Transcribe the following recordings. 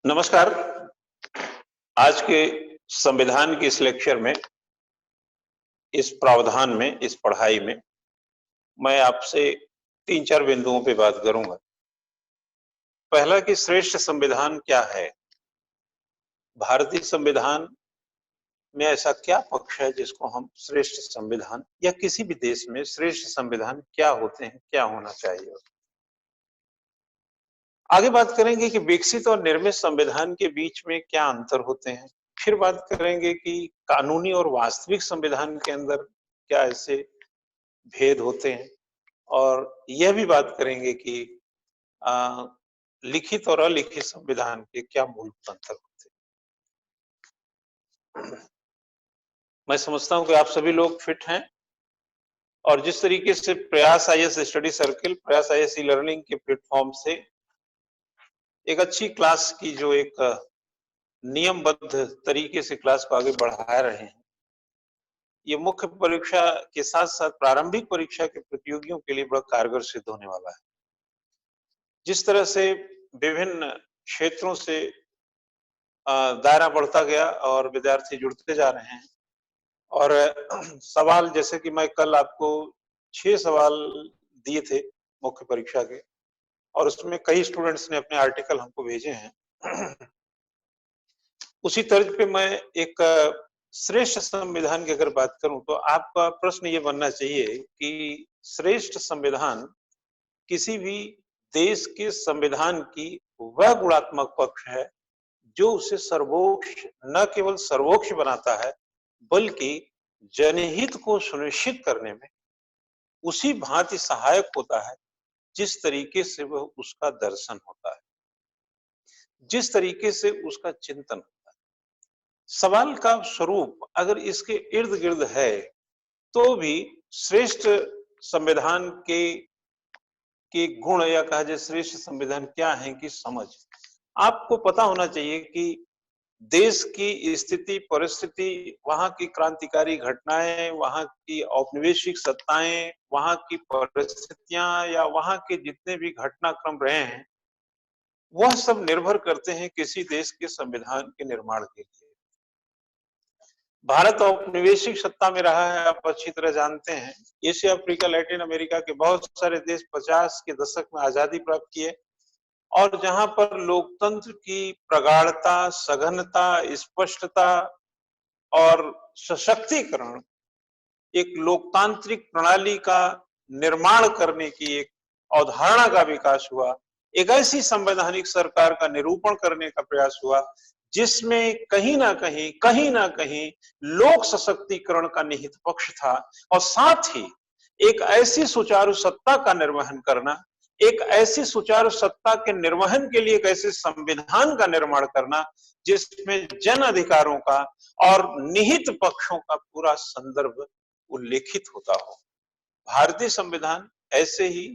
नमस्कार। आज के संविधान के इस लेक्चर में, इस प्रावधान में, इस पढ़ाई में मैं आपसे 3-4 बिंदुओं पे बात करूंगा। पहला कि श्रेष्ठ संविधान क्या है? भारतीय संविधान में ऐसा क्या पक्ष है जिसको हम श्रेष्ठ संविधान, या किसी भी देश में श्रेष्ठ संविधान क्या होते हैं, क्या होना चाहिए? आगे बात करेंगे कि विकसित और निर्मित संविधान के बीच में क्या अंतर होते हैं। फिर बात करेंगे कि कानूनी और वास्तविक संविधान के अंदर क्या ऐसे भेद होते हैं, और यह भी बात करेंगे कि लिखित और अलिखित संविधान के क्या मूल अंतर होते हैं। मैं समझता हूं कि आप सभी लोग फिट हैं, और जिस तरीके से प्रयास आईएएस स्टडी सर्किल, प्रयास आईएएस ई लर्निंग के प्लेटफॉर्म से एक अच्छी क्लास की जो एक नियमबद्ध तरीके से क्लास को आगे बढ़ा रहे हैं, ये मुख्य परीक्षा के साथ साथ प्रारंभिक परीक्षा के प्रतियोगियों के लिए बड़ा कारगर सिद्ध होने वाला है। जिस तरह से विभिन्न क्षेत्रों से दायरा बढ़ता गया और विद्यार्थी जुड़ते जा रहे हैं, और सवाल जैसे कि मैं कल आपको 6 सवाल दिए थे मुख्य परीक्षा के, और उसमें कई स्टूडेंट्स ने अपने आर्टिकल हमको भेजे हैं। उसी तर्ज पे मैं एक श्रेष्ठ संविधान की अगर बात करूं तो आपका प्रश्न ये बनना चाहिए कि श्रेष्ठ संविधान किसी भी देश के संविधान की वह गुणात्मक पक्ष है जो उसे सर्वोच्च, न केवल सर्वोच्च बनाता है, बल्कि जनहित को सुनिश्चित करने में उसी भांति सहायक होता है जिस तरीके से वह उसका दर्शन होता है, जिस तरीके से उसका चिंतन होता है। सवाल का स्वरूप अगर इसके इर्द गिर्द है तो भी श्रेष्ठ संविधान के गुण, या कहा जाए श्रेष्ठ संविधान क्या है कि समझ आपको पता होना चाहिए कि देश की स्थिति परिस्थिति, वहां की क्रांतिकारी घटनाएं, वहां की औपनिवेशिक सत्ताएं, वहां की परिस्थितियां, या वहां के जितने भी घटनाक्रम रहे हैं, वह सब निर्भर करते हैं किसी देश के संविधान के निर्माण के लिए। भारत औपनिवेशिक सत्ता में रहा है, आप अच्छी तरह जानते हैं। एशिया, अफ्रीका, लैटिन अमेरिका के बहुत सारे देश 50 के दशक में आजादी प्राप्त किए, और जहां पर लोकतंत्र की प्रगाढ़ता, सघनता, स्पष्टता और सशक्तिकरण, एक लोकतांत्रिक प्रणाली का निर्माण करने की एक अवधारणा का विकास हुआ, एक ऐसी संवैधानिक सरकार का निरूपण करने का प्रयास हुआ जिसमें कहीं ना कहीं लोक सशक्तिकरण का निहित पक्ष था, और साथ ही एक ऐसी सुचारू सत्ता का निर्वहन करना, एक ऐसी सुचारू सत्ता के निर्वहन के लिए एक ऐसे संविधान का निर्माण करना जिसमें जन अधिकारों का और निहित पक्षों का पूरा संदर्भ उल्लेखित होता हो। भारतीय संविधान ऐसे ही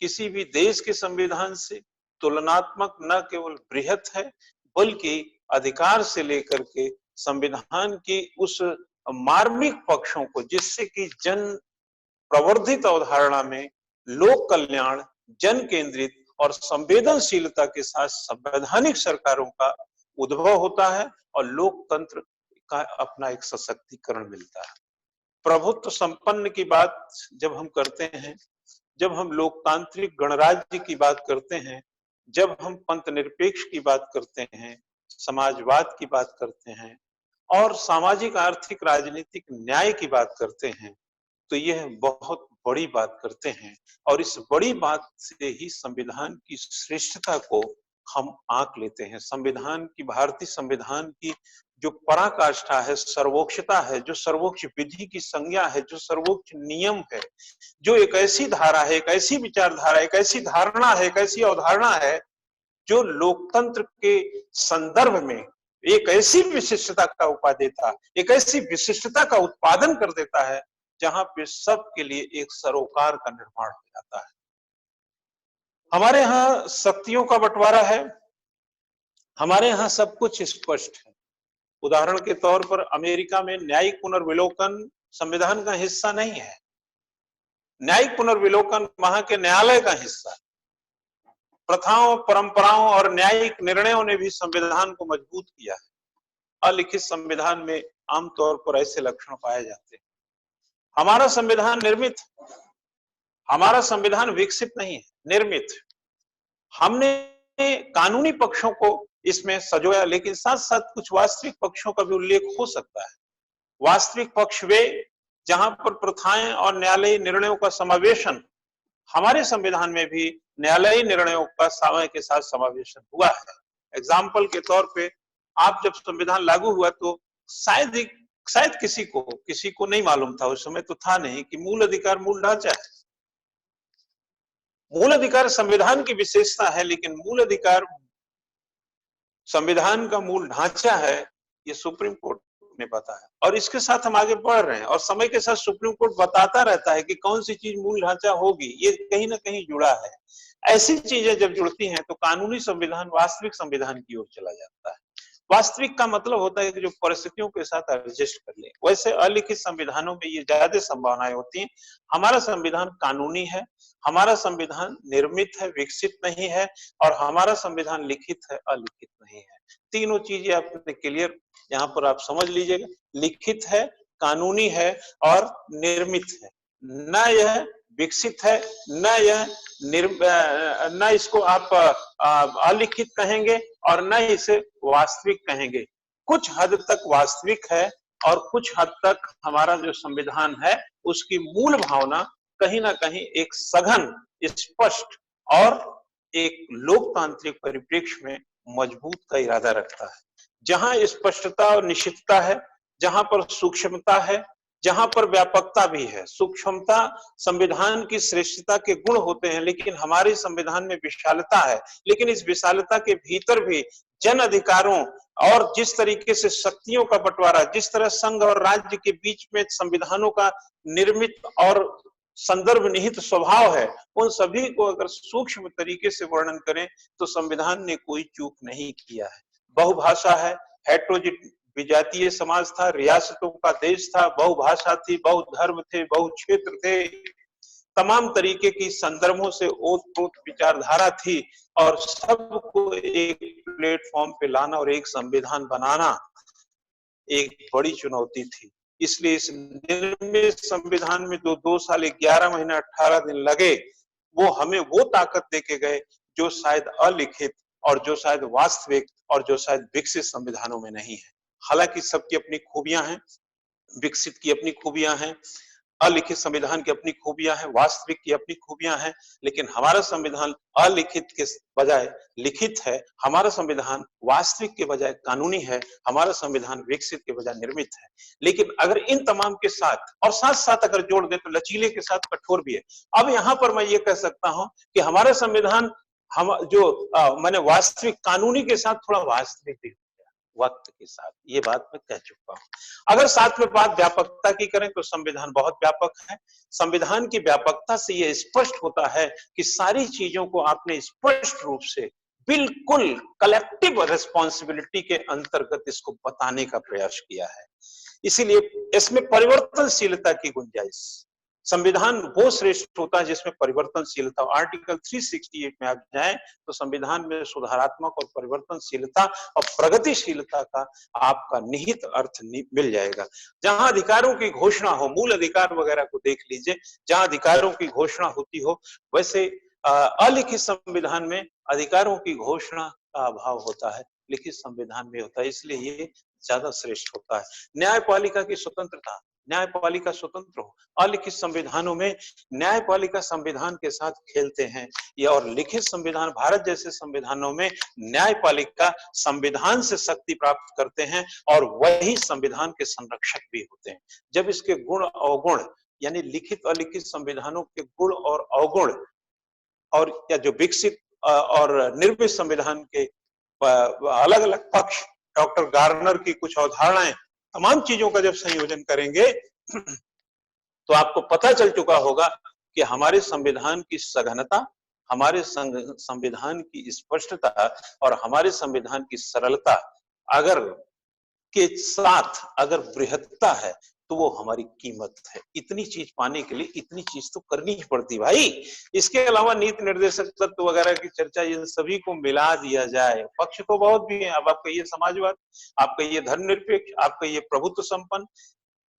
किसी भी देश के संविधान से तुलनात्मक न केवल बृहत है, बल्कि अधिकार से लेकर के संविधान की उस मार्मिक पक्षों को, जिससे कि जन प्रवर्धित अवधारणा में लोक कल्याण, जन केंद्रित और संवेदनशीलता के साथ संवैधानिक सरकारों का उद्भव होता है, और लोकतंत्र का अपना एक सशक्तिकरण मिलता है। प्रभुत्व संपन्न की बात जब हम करते हैं, जब हम लोकतांत्रिक गणराज्य की बात करते हैं, जब हम पंथ निरपेक्ष की बात करते हैं, समाजवाद की बात करते हैं, और सामाजिक, आर्थिक, राजनीतिक न्याय की बात करते हैं, तो यह बहुत बड़ी बात करते हैं, और इस बड़ी बात से ही संविधान की श्रेष्ठता को हम आंक लेते हैं। संविधान की, भारतीय संविधान की जो पराकाष्ठा है, सर्वोच्चता है, जो सर्वोच्च विधि की संज्ञा है, जो सर्वोच्च नियम है, जो एक ऐसी धारा है, एक ऐसी विचारधारा, एक ऐसी धारणा है, एक ऐसी अवधारणा है जो लोकतंत्र के संदर्भ में एक ऐसी विशिष्टता का उपाय देता, एक ऐसी विशिष्टता का उत्पादन कर देता है जहां पे सबके लिए एक सरोकार का निर्माण हो जाता है। हमारे यहाँ शक्तियों का बंटवारा है, हमारे यहाँ सब कुछ स्पष्ट है। उदाहरण के तौर पर अमेरिका में न्यायिक पुनर्विलोकन संविधान का हिस्सा नहीं है। न्यायिक पुनर्विलोकन वहां के न्यायालय का हिस्सा है। प्रथाओं, परंपराओं और न्यायिक निर्णयों ने भी संविधान को मजबूत किया है। अलिखित संविधान में आमतौर पर ऐसे लक्षण पाए जाते हैं। हमारा संविधान निर्मित, हमारा संविधान विकसित नहीं है, निर्मित। हमने कानूनी पक्षों को इसमें सजोया, लेकिन साथ साथ कुछ वास्तविक पक्षों का भी उल्लेख हो सकता है। वास्तविक पक्ष वे जहां पर प्रथाएं और न्यायालयी निर्णयों का समावेशन, हमारे संविधान में भी न्यायालयी निर्णयों का समय के साथ समावेशन हुआ है। एग्जाम्पल के तौर पे, आप जब संविधान लागू हुआ तो शायद किसी को नहीं मालूम था, उस समय तो था नहीं कि मूल अधिकार मूल ढांचा है। मूल अधिकार संविधान की विशेषता है, लेकिन मूल अधिकार संविधान का मूल ढांचा है, ये सुप्रीम कोर्ट ने बताया। और इसके साथ हम आगे बढ़ रहे हैं और समय के साथ सुप्रीम कोर्ट बताता रहता है कि कौन सी चीज मूल ढांचा होगी, ये कहीं ना कहीं जुड़ा है। ऐसी चीजें जब जुड़ती हैं तो कानूनी संविधान वास्तविक संविधान की ओर चला जाता है। वास्तविक का मतलब होता है कि जो परिस्थितियों के साथ एडजस्ट कर ले। वैसे अलिखित संविधानों में ये ज्यादा संभावनाएं होती हैं। हमारा संविधान कानूनी है, हमारा संविधान निर्मित है, विकसित नहीं है, और हमारा संविधान लिखित है, अलिखित नहीं है। तीनों चीजें आपने क्लियर यहाँ पर आप समझ लीजिएगा। लिखित है, कानूनी है और निर्मित है। न यह विकसित है, न यह न इसको आप अलिखित कहेंगे और न इसे वास्तविक कहेंगे। कुछ हद तक वास्तविक है और कुछ हद तक हमारा जो संविधान है उसकी मूल भावना कहीं ना कहीं एक सघन, स्पष्ट और एक लोकतांत्रिक परिप्रेक्ष्य में मजबूत का इरादा रखता है। जहां स्पष्टता और निश्चितता है, जहां पर सूक्ष्मता है, जहां पर व्यापकता भी है। सूक्ष्मता संविधान की श्रेष्ठता के गुण होते हैं, लेकिन हमारे संविधान में विशालता है। लेकिन इस विशालता के भीतर भी जन अधिकारों और जिस तरीके से शक्तियों का बंटवारा, जिस तरह संघ और राज्य के बीच में संविधानों का निर्मित और संदर्भ निहित स्वभाव है, उन सभी को अगर सूक्ष्म तरीके से वर्णन करें तो संविधान ने कोई चूक नहीं किया है। बहुभाषा है, हेट्रोजिट विजातीय समाज था, रियासतों का देश था, बहुभाषा थी, बहुधर्म थे, बहुक्षेत्र थे, तमाम तरीके की संदर्भों से ओतप्रोत विचारधारा थी, और सबको एक प्लेटफॉर्म पे लाना और एक संविधान बनाना एक बड़ी चुनौती थी। इसलिए इस निर्मित संविधान में जो 2 साल 11 महीने 18 दिन लगे, वो हमें वो ताकत देके गए जो शायद अलिखित और जो शायद वास्तविक और जो शायद विकसित संविधानों में नहीं है। हालांकि सबकी अपनी खूबियां हैं, विकसित की अपनी खूबियां हैं, अलिखित संविधान की अपनी खूबियां हैं, वास्तविक की अपनी खूबियां हैं, लेकिन हमारा संविधान अलिखित के बजाय लिखित है, हमारा संविधान वास्तविक के बजाय कानूनी है, हमारा संविधान विकसित के बजाय निर्मित है। लेकिन अगर इन तमाम के साथ और साथ साथ अगर जोड़ दे तो लचीले के साथ कठोर भी है। अब यहां पर मैं ये कह सकता हूं कि हमारा संविधान हम जो मैंने वास्तविक कानूनी के साथ थोड़ा वास्तविक भी वक्त के साथ, ये बात मैं कह चुका हूं। अगर साथ में बात व्यापकता की करें तो संविधान बहुत व्यापक है। संविधान की व्यापकता से यह स्पष्ट होता है कि सारी चीजों को आपने स्पष्ट रूप से बिल्कुल कलेक्टिव रिस्पॉन्सिबिलिटी के अंतर्गत इसको बताने का प्रयास किया है। इसीलिए इसमें परिवर्तनशीलता की गुंजाइश, संविधान वो श्रेष्ठ होता है जिसमें परिवर्तनशीलता। आर्टिकल 368 में आप जाएं तो संविधान में सुधारात्मक और परिवर्तनशीलता और प्रगतिशीलता का आपका निहित अर्थ मिल जाएगा। जहां अधिकारों की घोषणा हो, मूल अधिकार वगैरह को देख लीजिए, जहां अधिकारों की घोषणा होती हो, वैसे अलिखित संविधान में अधिकारों की घोषणा का अभाव होता है, लिखित संविधान में होता है, इसलिए ये ज्यादा श्रेष्ठ होता है। न्यायपालिका की स्वतंत्रता, न्यायपालिका स्वतंत्र हो। अलिखित संविधानों में न्यायपालिका संविधान के साथ खेलते हैं, या और लिखित संविधान भारत जैसे संविधानों में न्यायपालिका संविधान से शक्ति प्राप्त करते हैं और वही संविधान के संरक्षक भी होते हैं। जब इसके गुण अवगुण, यानी लिखित अलिखित संविधानों के गुण और अवगुण और या जो विकसित और निर्मित संविधान के अलग अलग पक्ष, डॉक्टर गार्नर की कुछ अवधारणाएं, तमाम चीजों का जब संयोजन करेंगे तो आपको पता चल चुका होगा कि हमारे संविधान की सघनता, हमारे संविधान की स्पष्टता और हमारे संविधान की सरलता अगर के साथ अगर बृहत्ता है तो वो हमारी कीमत है। इतनी चीज पाने के लिए इतनी चीज तो करनी ही पड़ती भाई। इसके अलावा नीति निर्देशक तत्व वगैरह की चर्चा इन सभी को मिला दिया जाए। पक्ष तो बहुत भी है, अब आप कहिए समाजवाद, आप कहिए धर्मनिरपेक्ष, आप कहिए प्रभुत्व संपन्न,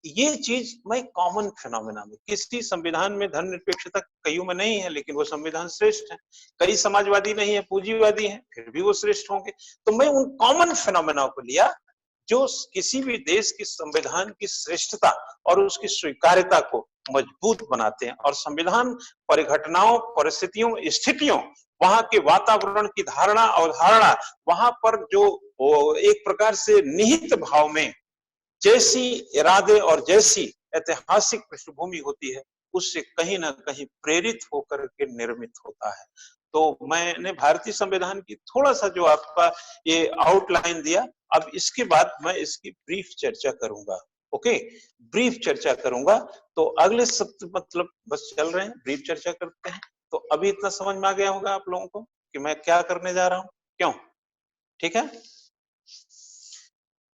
ये चीज मैं कॉमन फिनोमेना में, किसी संविधान में धर्मनिरपेक्षता कईयों में नहीं है, लेकिन वो संविधान श्रेष्ठ है। कई समाजवादी नहीं है, पूंजीवादी है, फिर भी वो श्रेष्ठ होंगे। तो मैं उन कॉमन फिनोमेना को लिया जो किसी भी देश की संविधान की श्रेष्ठता और उसकी स्वीकार्यता को मजबूत बनाते हैं। और संविधान परिघटनाओं, परिस्थितियों, स्थितियों, वहां के वातावरण की धारणा अवधारणा, वहां पर जो एक प्रकार से निहित भाव में जैसी इरादे और जैसी ऐतिहासिक पृष्ठभूमि होती है, उससे कहीं ना कहीं प्रेरित होकर के निर्मित होता है। तो मैंने भारतीय संविधान की थोड़ा सा जो आपका ये आउटलाइन दिया, अब इसके बाद मैं इसकी ब्रीफ चर्चा करूंगा। ओके, ब्रीफ चर्चा करूंगा। तो अगले सप्ताह मतलब बस चल रहे हैं, ब्रीफ चर्चा करते हैं। तो अभी इतना समझ में आ गया होगा आप लोगों को कि मैं क्या करने जा रहा हूं, क्यों? ठीक है।